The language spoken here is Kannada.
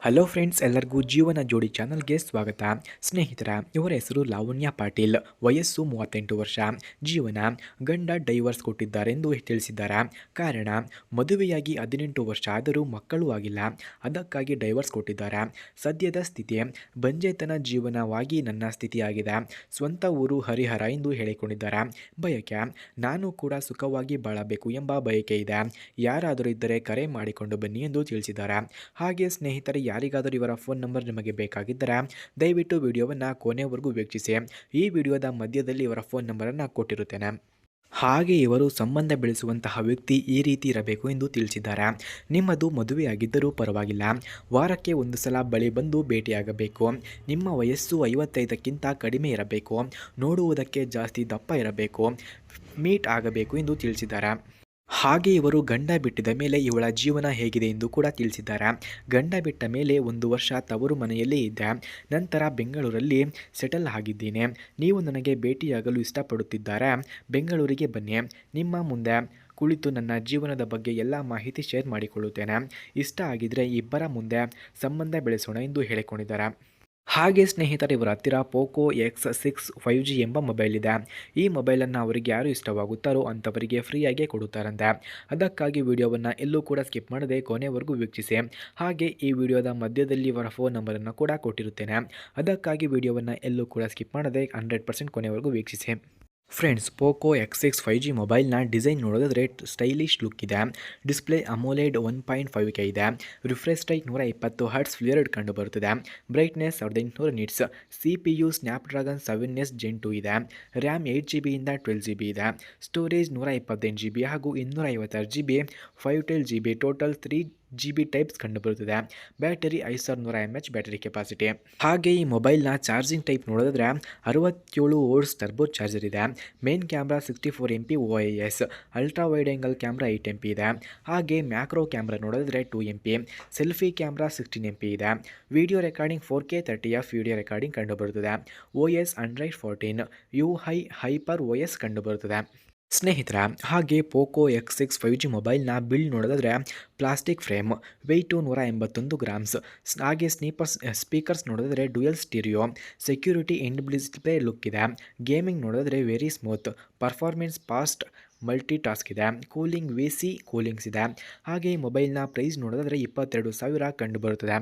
ಹಲೋ ಫ್ರೆಂಡ್ಸ್, ಎಲ್ಲರಿಗೂ ಜೀವನ ಜೋಡಿ ಚಾನಲ್ಗೆ ಸ್ವಾಗತ. ಸ್ನೇಹಿತರ, ಇವರ ಹೆಸರು ಲಾವಣ್ಯ ಪಾಟೀಲ್. ವಯಸ್ಸು 38 ವರ್ಷ. ಜೀವನ: ಗಂಡ ಡೈವರ್ಸ್ ಕೊಟ್ಟಿದ್ದಾರೆಂದು ತಿಳಿಸಿದ್ದಾರೆ. ಕಾರಣ: ಮದುವೆಯಾಗಿ 18 ವರ್ಷ ಆದರೂ ಮಕ್ಕಳೂ ಆಗಿಲ್ಲ, ಅದಕ್ಕಾಗಿ ಡೈವರ್ಸ್ ಕೊಟ್ಟಿದ್ದಾರೆ. ಸದ್ಯದ ಸ್ಥಿತಿ: ಬಂಜೆತನ ಜೀವನವಾಗಿ ನನ್ನ ಸ್ಥಿತಿಯಾಗಿದೆ. ಸ್ವಂತ ಊರು ಹರಿಹರ ಎಂದು ಹೇಳಿಕೊಂಡಿದ್ದಾರೆ. ಬಯಕೆ: ನಾನು ಕೂಡ ಸುಖವಾಗಿ ಬಾಳಬೇಕು ಎಂಬ ಬಯಕೆ ಇದೆ. ಯಾರಾದರೂ ಇದ್ದರೆ ಕರೆ ಮಾಡಿಕೊಂಡು ಬನ್ನಿ ಎಂದು ತಿಳಿಸಿದ್ದಾರೆ. ಹಾಗೆ ಸ್ನೇಹಿತರೆ, ಯಾರಿಗಾದರೂ ಇವರ ಫೋನ್ ನಂಬರ್ ನಿಮಗೆ ಬೇಕಾಗಿದ್ದರೆ ದಯವಿಟ್ಟು ವಿಡಿಯೋವನ್ನು ಕೊನೆವರೆಗೂ ವೀಕ್ಷಿಸಿ. ಈ ವಿಡಿಯೋದ ಮಧ್ಯದಲ್ಲಿ ಇವರ ಫೋನ್ ನಂಬರನ್ನು ಕೊಟ್ಟಿರುತ್ತೇನೆ. ಹಾಗೆ ಇವರು ಸಂಬಂಧ ಬೆಳೆಸುವಂತಹ ವ್ಯಕ್ತಿ ಈ ರೀತಿ ಇರಬೇಕು ಎಂದು ತಿಳಿಸಿದ್ದಾರೆ. ನಿಮ್ಮದು ಮದುವೆಯಾಗಿದ್ದರೂ ಪರವಾಗಿಲ್ಲ, ವಾರಕ್ಕೆ ಒಂದು ಸಲ ಬಳಿ ಬಂದು ಭೇಟಿಯಾಗಬೇಕು. ನಿಮ್ಮ ವಯಸ್ಸು 55ಕ್ಕಿಂತ ಕಡಿಮೆ ಇರಬೇಕು. ನೋಡುವುದಕ್ಕೆ ಜಾಸ್ತಿ ದಪ್ಪ ಇರಬೇಕು. ಮೀಟ್ ಆಗಬೇಕು ಎಂದು ತಿಳಿಸಿದ್ದಾರೆ. ಹಾಗೆ ಇವರು ಗಂಡ ಬಿಟ್ಟಿದ ಮೇಲೆ ಇವಳ ಜೀವನ ಹೇಗಿದೆ ಎಂದು ಕೂಡ ತಿಳಿಸಿದ್ದಾರೆ. ಗಂಡ ಬಿಟ್ಟ ಮೇಲೆ 1 ವರ್ಷ ತವರು ಮನೆಯಲ್ಲೇ ಇದ್ದೆ. ನಂತರ ಬೆಂಗಳೂರಲ್ಲಿ ಸೆಟಲ್ ಆಗಿದ್ದೀನಿ. ನೀವು ನನಗೆ ಭೇಟಿಯಾಗಲು ಇಷ್ಟಪಡುತ್ತಿದ್ದಾರೆ, ಬೆಂಗಳೂರಿಗೆ ಬನ್ನಿ. ನಿಮ್ಮ ಮುಂದೆ ಕುಳಿತು ನನ್ನ ಜೀವನದ ಬಗ್ಗೆ ಎಲ್ಲ ಮಾಹಿತಿ ಶೇರ್ ಮಾಡಿಕೊಳ್ಳುತ್ತೇನೆ. ಇಷ್ಟ ಆಗಿದ್ರೆ ಇಬ್ಬರ ಮುಂದೆ ಸಂಬಂಧ ಬೆಳೆಸೋಣ ಎಂದು ಹೇಳಿಕೊಂಡಿದ್ದಾರೆ. ಹಾಗೆ ಸ್ನೇಹಿತರೆ, ಇವರ ಹತ್ತಿರ ಪೋಕೋ X6 5G ಎಂಬ ಮೊಬೈಲ್ ಇದೆ. ಈ ಮೊಬೈಲನ್ನು ಅವರಿಗೆ ಯಾರು ಇಷ್ಟವಾಗುತ್ತಾರೋ ಅಂಥವರಿಗೆ ಫ್ರೀಯಾಗಿ ಕೊಡುತ್ತಾರಂತೆ. ಅದಕ್ಕಾಗಿ ವಿಡಿಯೋವನ್ನು ಎಲ್ಲೂ ಕೂಡ ಸ್ಕಿಪ್ ಮಾಡದೆ ಕೊನೆವರೆಗೂ ವೀಕ್ಷಿಸಿ. ಹಾಗೆ ಈ ವಿಡಿಯೋದ ಮಧ್ಯದಲ್ಲಿ ಇವರ ಫೋನ್ ನಂಬರನ್ನು ಕೂಡ ಕೊಟ್ಟಿರುತ್ತೇನೆ. ಅದಕ್ಕಾಗಿ ವಿಡಿಯೋವನ್ನು ಎಲ್ಲೂ ಕೂಡ ಸ್ಕಿಪ್ ಮಾಡದೆ 100% ಕೊನೆವರೆಗೂ ವೀಕ್ಷಿಸಿ. ಫ್ರೆಂಡ್ಸ್, ಪೋಕೋ X6 5G ಮೊಬೈಲ್ನ ಡಿಸೈನ್ ನೋಡೋದಾದರೆ ಸ್ಟೈಲಿಶ್ ಲುಕ್ ಇದೆ. ಡಿಸ್ಪ್ಲೇ ಅಮೋಲೆಡ್ 1.5K ಇದೆ. ರಿಫ್ರೆಶ್ ರೇಟ್ 120 ಹರ್ಟ್ಸ್ ಫ್ಲಿಯರ್ಡ್ ಕಂಡು ಬರುತ್ತದೆ. Brightness 1800 nits. CPU Snapdragon 7S Gen 2 ಇದೆ. ರ್ಯಾಮ್ 8GB ಇಂದ 12GB ಇದೆ. ಸ್ಟೋರೇಜ್ 128GB ಹಾಗೂ 256GB 512GB total 3GB types ಕಂಡುಬರುತ್ತದೆ. Battery 5100 mAh battery capacity. ಹಾಗೆ ಈ ಮೊಬೈಲ್ನ ಚಾರ್ಜಿಂಗ್ ಟೈಪ್ ನೋಡೋದಾದರೆ 67 ವೋಲ್ಟ್ಸ್ ಟರ್ಬೋ ಚಾರ್ಜರ್ ಇದೆ. Main camera 64MP OIS. Ultra wide angle camera 8MP ಇದೆ. ಹಾಗೆ ಮ್ಯಾಕ್ರೋ ಕ್ಯಾಮ್ರಾ ನೋಡೋದಾದರೆ 2MP. ಸೆಲ್ಫಿ ಕ್ಯಾಮ್ರಾ 16MP ಇದೆ. Video recording 4K 30f video recording ಕಂಡುಬರುತ್ತದೆ. OS Android 14 UI hyper OS ಕಂಡುಬರುತ್ತದೆ. ಸ್ನೇಹಿತರ, ಹಾಗೆ ಪೋಕೋ X6 5G ಮೊಬೈಲ್ನ ಬಿಲ್ಡ್ ನೋಡೋದಾದರೆ ಪ್ಲಾಸ್ಟಿಕ್ ಫ್ರೇಮ್, ವೆಯ್ಟು 181 ಗ್ರಾಮ್ಸ್. ಹಾಗೆ ಸ್ಪೀಕರ್ಸ್ ನೋಡೋದಾದರೆ ಡ್ಯುಯಲ್ ಸ್ಟೀರಿಯೋ. ಸೆಕ್ಯೂರಿಟಿ ಇನ್ ಡಿಸ್ಪ್ಲೇ ಲುಕ್ ಇದೆ. ಗೇಮಿಂಗ್ ನೋಡೋದಾದರೆ very smooth. Performance fast multi task ಇದೆ. ಕೂಲಿಂಗ್ VC ಕೂಲಿಂಗ್ಸ್ ಇದೆ. ಹಾಗೆ ಈ ಮೊಬೈಲ್ನ ಪ್ರೈಸ್ ನೋಡೋದಾದರೆ 22,000 ಕಂಡುಬರುತ್ತದೆ.